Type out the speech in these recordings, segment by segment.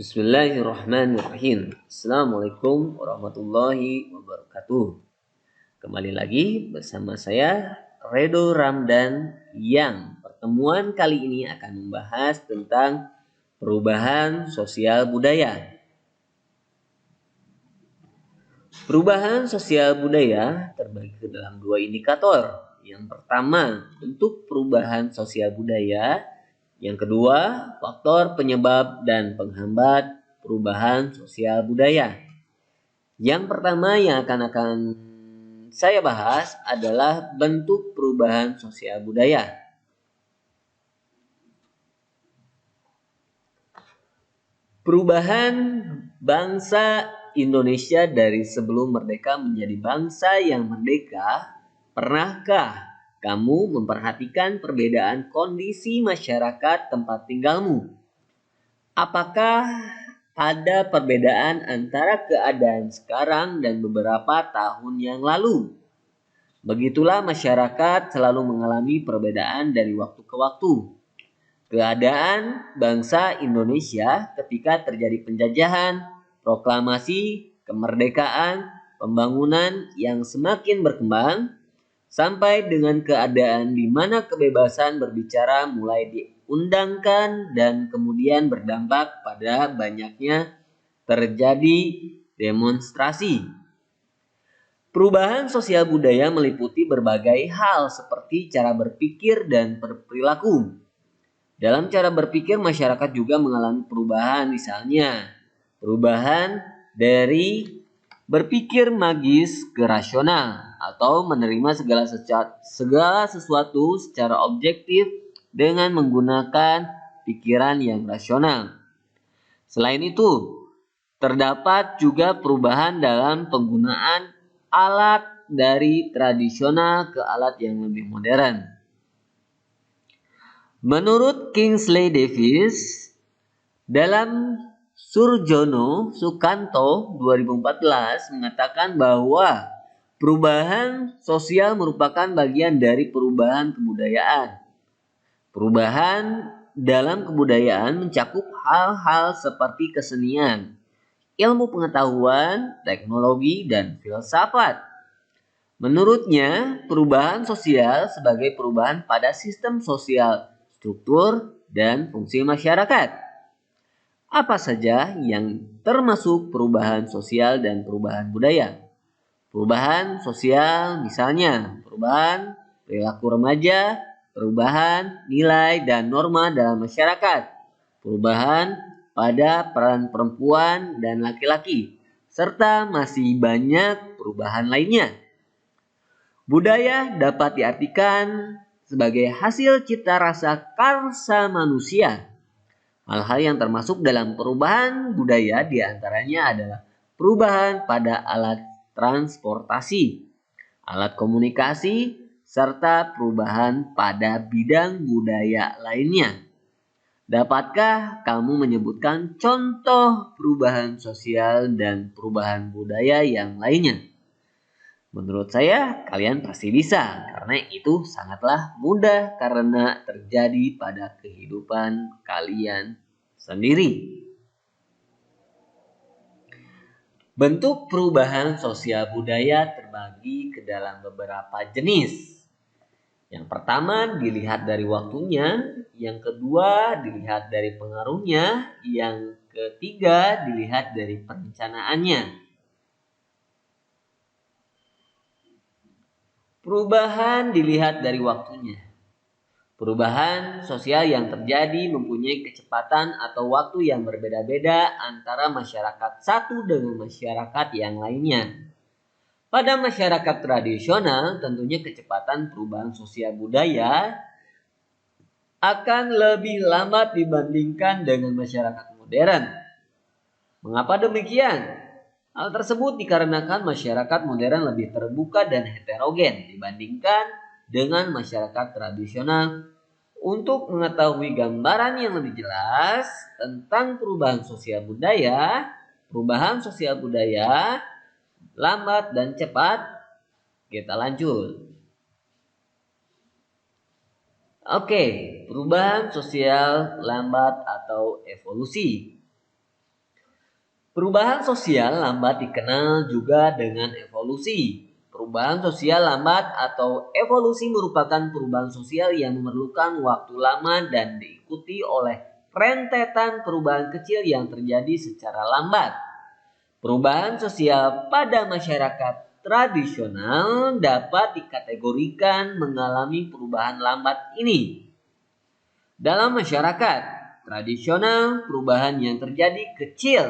Bismillahirrahmanirrahim. Assalamualaikum warahmatullahi wabarakatuh. Kembali lagi bersama saya Redo Ramdan yang pertemuan kali ini akan membahas tentang perubahan sosial budaya. Perubahan sosial budaya terbagi ke dalam dua indikator. Yang pertama, bentuk perubahan sosial budaya. Yang kedua, faktor penyebab dan penghambat perubahan sosial budaya. Yang pertama yang akan saya bahas adalah bentuk perubahan sosial budaya. Perubahan bangsa Indonesia dari sebelum merdeka menjadi bangsa yang merdeka, pernahkah kamu memperhatikan perbedaan kondisi masyarakat tempat tinggalmu? Apakah ada perbedaan antara keadaan sekarang dan beberapa tahun yang lalu? Begitulah masyarakat selalu mengalami perbedaan dari waktu ke waktu. Keadaan bangsa Indonesia ketika terjadi penjajahan, proklamasi, kemerdekaan, pembangunan yang semakin berkembang, sampai dengan keadaan di mana kebebasan berbicara mulai diundangkan dan kemudian berdampak pada banyaknya terjadi demonstrasi. Perubahan sosial budaya meliputi berbagai hal seperti cara berpikir dan perilaku. Dalam cara berpikir masyarakat juga mengalami perubahan, misalnya perubahan dari berpikir magis ke rasional atau menerima segala sesuatu secara objektif dengan menggunakan pikiran yang rasional. Selain itu, terdapat juga perubahan dalam penggunaan alat dari tradisional ke alat yang lebih modern. Menurut Kingsley Davis, dalam Surjono Sukanto 2014 mengatakan bahwa perubahan sosial merupakan bagian dari perubahan kebudayaan. Perubahan dalam kebudayaan mencakup hal-hal seperti kesenian, ilmu pengetahuan, teknologi, dan filsafat. Menurutnya, perubahan sosial sebagai perubahan pada sistem sosial, struktur, dan fungsi masyarakat. Apa saja yang termasuk perubahan sosial dan perubahan budaya? Perubahan sosial misalnya perubahan perilaku remaja, perubahan nilai dan norma dalam masyarakat, perubahan pada peran perempuan dan laki-laki, serta masih banyak perubahan lainnya. Budaya dapat diartikan sebagai hasil cipta rasa karsa manusia. Hal-hal yang termasuk dalam perubahan budaya diantaranya adalah perubahan pada alat transportasi, alat komunikasi, serta perubahan pada bidang budaya lainnya. Dapatkah kamu menyebutkan contoh perubahan sosial dan perubahan budaya yang lainnya? Menurut saya, kalian pasti bisa, karena itu sangatlah mudah karena terjadi pada kehidupan kalian sendiri. Bentuk perubahan sosial budaya terbagi ke dalam beberapa jenis. Yang pertama dilihat dari waktunya, yang kedua dilihat dari pengaruhnya, yang ketiga dilihat dari perencanaannya. Perubahan dilihat dari waktunya. Perubahan sosial yang terjadi mempunyai kecepatan atau waktu yang berbeda-beda antara masyarakat satu dengan masyarakat yang lainnya. Pada masyarakat tradisional, tentunya kecepatan perubahan sosial budaya akan lebih lambat dibandingkan dengan masyarakat modern. Mengapa demikian? Hal tersebut dikarenakan masyarakat modern lebih terbuka dan heterogen dibandingkan dengan masyarakat tradisional. Untuk mengetahui gambaran yang lebih jelas tentang perubahan sosial budaya lambat dan cepat, kita lanjut. Oke, perubahan sosial lambat atau evolusi. Perubahan sosial lambat dikenal juga dengan evolusi. Perubahan sosial lambat atau evolusi merupakan perubahan sosial yang memerlukan waktu lama dan diikuti oleh rentetan perubahan kecil yang terjadi secara lambat. Perubahan sosial pada masyarakat tradisional dapat dikategorikan mengalami perubahan lambat ini. Dalam masyarakat tradisional, perubahan yang terjadi kecil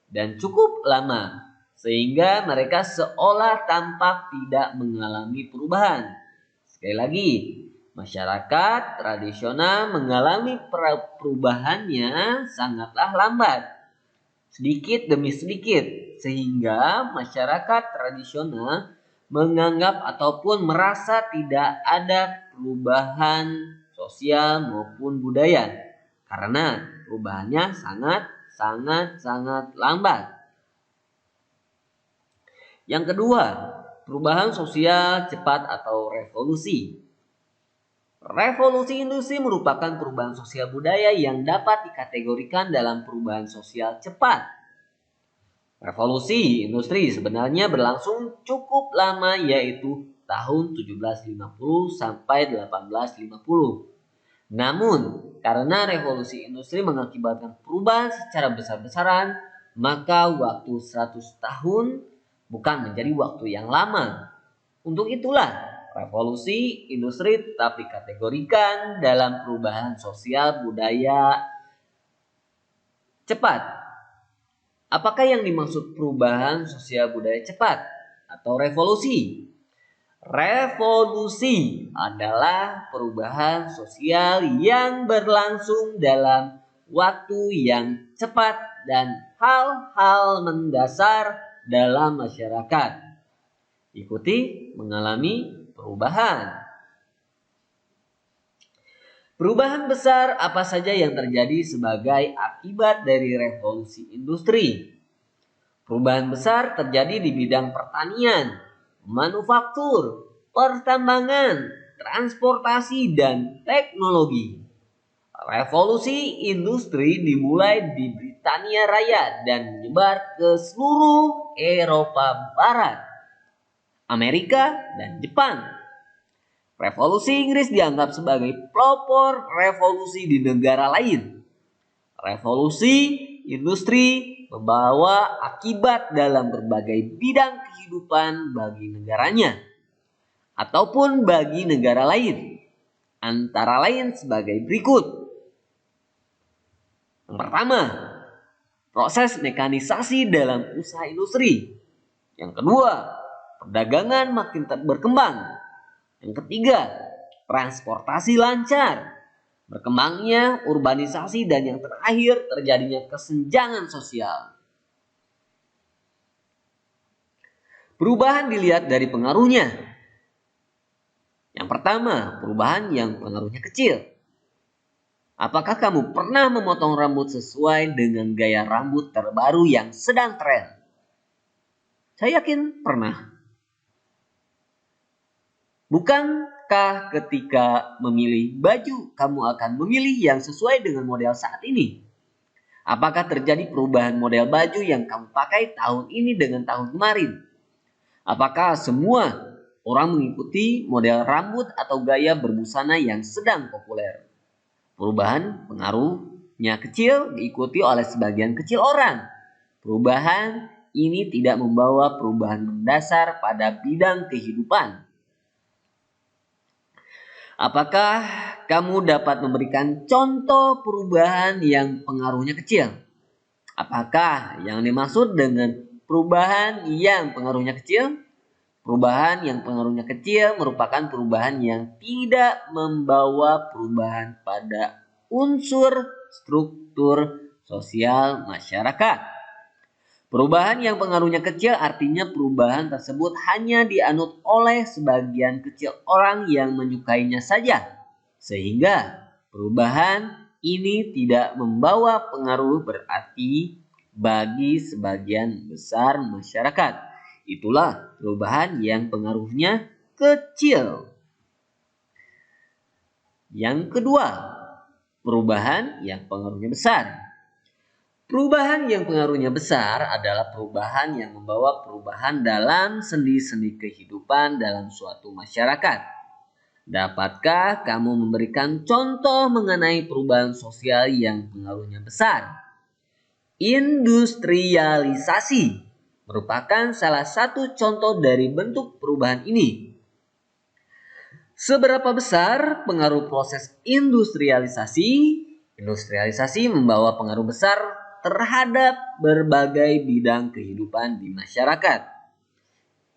dan cukup lama, sehingga mereka seolah tampak tidak mengalami perubahan. Sekali lagi, masyarakat tradisional mengalami perubahannya sangatlah lambat, sedikit demi sedikit, sehingga masyarakat tradisional menganggap ataupun merasa tidak ada perubahan sosial maupun budaya karena perubahannya sangat lambat. Yang kedua, perubahan sosial cepat atau revolusi. Revolusi industri merupakan perubahan sosial budaya yang dapat dikategorikan dalam perubahan sosial cepat. Revolusi industri sebenarnya berlangsung cukup lama, yaitu tahun 1750 sampai 1850. Namun, karena revolusi industri mengakibatkan perubahan secara besar-besaran, maka waktu 100 tahun bukan menjadi waktu yang lama. Untuk itulah, revolusi industri tetap dikategorikan dalam perubahan sosial budaya cepat. Apakah yang dimaksud perubahan sosial budaya cepat atau revolusi? Revolusi adalah perubahan sosial yang berlangsung dalam waktu yang cepat dan hal-hal mendasar dalam masyarakat ikuti mengalami perubahan. Perubahan besar apa saja yang terjadi sebagai akibat dari revolusi industri? Perubahan besar terjadi di bidang pertanian, manufaktur, pertambangan, transportasi, dan teknologi. Revolusi industri dimulai di Britania Raya dan menyebar ke seluruh Eropa Barat, Amerika, dan Jepang. Revolusi Inggris dianggap sebagai pelopor revolusi di negara lain. Revolusi industri membawa akibat dalam berbagai bidang kehidupan bagi negaranya ataupun bagi negara lain. Antara lain sebagai berikut. Yang pertama, proses mekanisasi dalam usaha industri. Yang kedua, perdagangan makin berkembang. Yang ketiga, transportasi lancar. Berkembangnya urbanisasi dan yang terakhir terjadinya kesenjangan sosial. Perubahan dilihat dari pengaruhnya. Yang pertama, perubahan yang pengaruhnya kecil. Apakah kamu pernah memotong rambut sesuai dengan gaya rambut terbaru yang sedang tren? Saya yakin pernah. Bukankah ketika memilih baju, kamu akan memilih yang sesuai dengan model saat ini? Apakah terjadi perubahan model baju yang kamu pakai tahun ini dengan tahun kemarin? Apakah semua orang mengikuti model rambut atau gaya berbusana yang sedang populer? Perubahan pengaruhnya kecil diikuti oleh sebagian kecil orang. Perubahan ini tidak membawa perubahan mendasar pada bidang kehidupan. Apakah kamu dapat memberikan contoh perubahan yang pengaruhnya kecil? Apakah yang dimaksud dengan perubahan yang pengaruhnya kecil? Perubahan yang pengaruhnya kecil merupakan perubahan yang tidak membawa perubahan pada unsur struktur sosial masyarakat. Perubahan yang pengaruhnya kecil artinya perubahan tersebut hanya dianut oleh sebagian kecil orang yang menyukainya saja. Sehingga perubahan ini tidak membawa pengaruh berarti bagi sebagian besar masyarakat. Itulah perubahan yang pengaruhnya kecil. Yang kedua, perubahan yang pengaruhnya besar. Perubahan yang pengaruhnya besar adalah perubahan yang membawa perubahan dalam sendi-sendi kehidupan dalam suatu masyarakat. Dapatkah kamu memberikan contoh mengenai perubahan sosial yang pengaruhnya besar? Industrialisasi merupakan salah satu contoh dari bentuk perubahan ini. Seberapa besar pengaruh proses industrialisasi? Industrialisasi membawa pengaruh besar terhadap berbagai bidang kehidupan di masyarakat.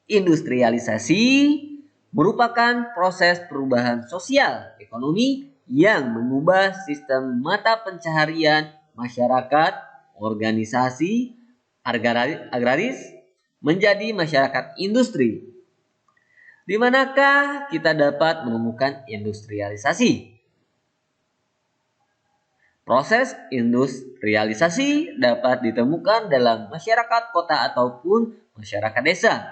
Industrialisasi merupakan proses perubahan sosial ekonomi yang mengubah sistem mata pencaharian masyarakat, organisasi, agraris menjadi masyarakat industri. Di manakah kita dapat menemukan industrialisasi? Proses industrialisasi dapat ditemukan dalam masyarakat kota ataupun masyarakat desa.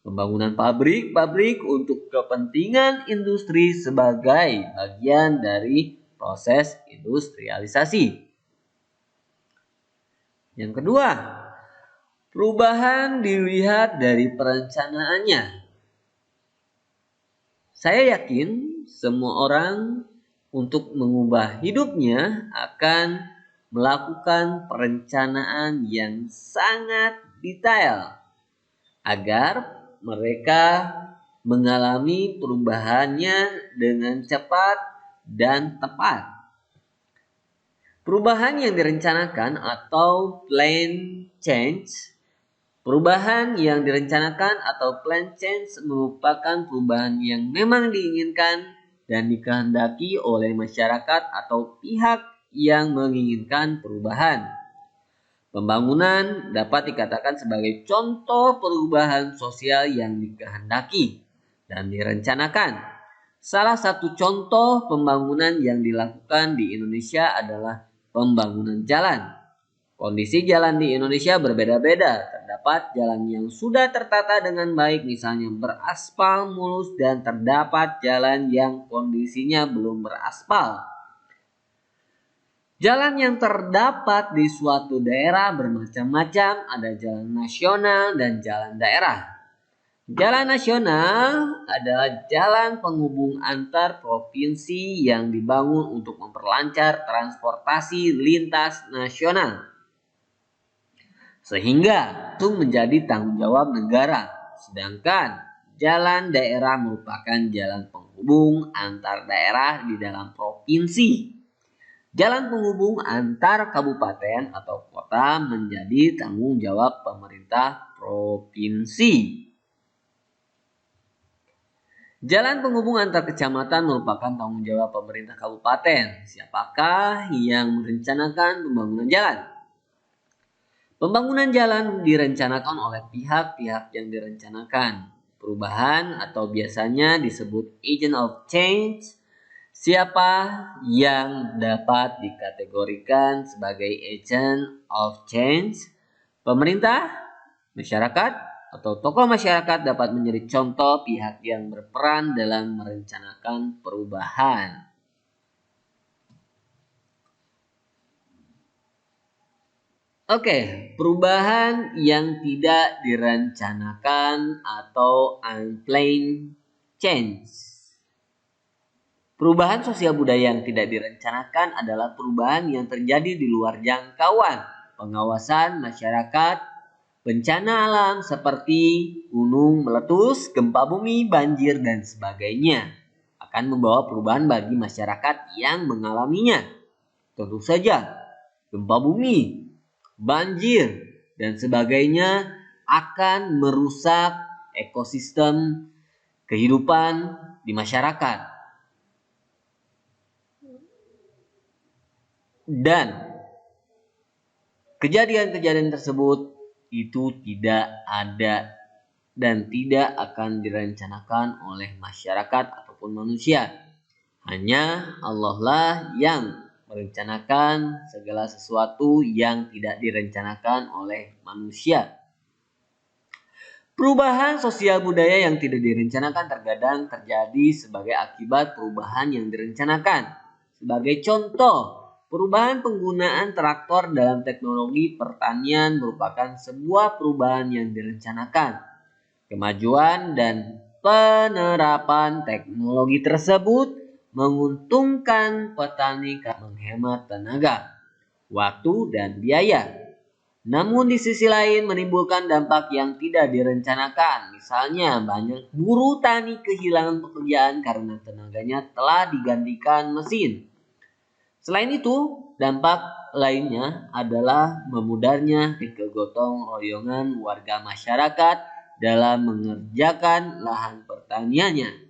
Pembangunan pabrik-pabrik untuk kepentingan industri sebagai bagian dari proses industrialisasi. Yang kedua, perubahan dilihat dari perencanaannya. Saya yakin semua orang untuk mengubah hidupnya akan melakukan perencanaan yang sangat detail agar mereka mengalami perubahannya dengan cepat dan tepat. Perubahan yang direncanakan atau plan change. Perubahan yang direncanakan atau plan change merupakan perubahan yang memang diinginkan dan dikehendaki oleh masyarakat atau pihak yang menginginkan perubahan. Pembangunan dapat dikatakan sebagai contoh perubahan sosial yang dikehendaki dan direncanakan. Salah satu contoh pembangunan yang dilakukan di Indonesia adalah pembangunan jalan. Kondisi jalan di Indonesia berbeda-beda. Terdapat jalan yang sudah tertata dengan baik, misalnya beraspal mulus, dan terdapat jalan yang kondisinya belum beraspal. Jalan yang terdapat di suatu daerah bermacam-macam, ada jalan nasional dan jalan daerah. Jalan nasional adalah jalan penghubung antar provinsi yang dibangun untuk memperlancar transportasi lintas nasional, sehingga itu menjadi tanggung jawab negara. Sedangkan jalan daerah merupakan jalan penghubung antar daerah di dalam provinsi. Jalan penghubung antar kabupaten atau kota menjadi tanggung jawab pemerintah provinsi. Jalan penghubung antar kecamatan merupakan tanggung jawab pemerintah kabupaten. Siapakah yang merencanakan pembangunan jalan? Pembangunan jalan direncanakan oleh pihak-pihak yang direncanakan. Perubahan atau biasanya disebut agent of change. Siapa yang dapat dikategorikan sebagai agent of change? Pemerintah, masyarakat, atau tokoh masyarakat dapat menjadi contoh pihak yang berperan dalam merencanakan perubahan. Oke, perubahan yang tidak direncanakan atau unplanned change. Perubahan sosial budaya yang tidak direncanakan adalah perubahan yang terjadi di luar jangkauan pengawasan masyarakat. Bencana alam seperti gunung meletus, gempa bumi, banjir, dan sebagainya akan membawa perubahan bagi masyarakat yang mengalaminya. Tentu saja, gempa bumi, banjir, dan sebagainya akan merusak ekosistem kehidupan di masyarakat. Dan kejadian-kejadian tersebut itu tidak ada dan tidak akan direncanakan oleh masyarakat ataupun manusia. Hanya Allah lah yang merencanakan segala sesuatu yang tidak direncanakan oleh manusia. Perubahan sosial budaya yang tidak direncanakan terkadang terjadi sebagai akibat perubahan yang direncanakan. Sebagai contoh, Perubahan penggunaan traktor dalam teknologi pertanian merupakan sebuah perubahan yang direncanakan. Kemajuan dan penerapan teknologi tersebut menguntungkan petani karena menghemat tenaga, waktu, dan biaya. Namun di sisi lain menimbulkan dampak yang tidak direncanakan. Misalnya banyak buruh tani kehilangan pekerjaan karena tenaganya telah digantikan mesin. Selain itu, dampak lainnya adalah memudarnya kegotong royongan warga masyarakat dalam mengerjakan lahan pertaniannya.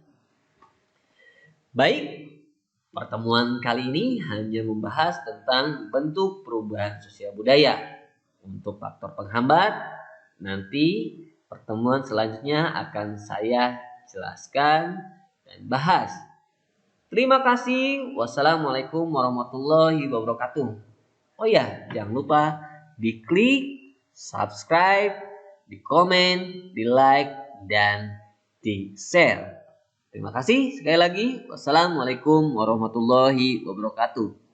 Baik, pertemuan kali ini hanya membahas tentang bentuk perubahan sosial budaya. Untuk faktor penghambat, nanti pertemuan selanjutnya akan saya jelaskan dan bahas. Terima kasih. Wassalamualaikum warahmatullahi wabarakatuh. Oh ya, jangan lupa diklik subscribe, di komen, di like, dan di share. Terima kasih sekali lagi. Wassalamualaikum warahmatullahi wabarakatuh.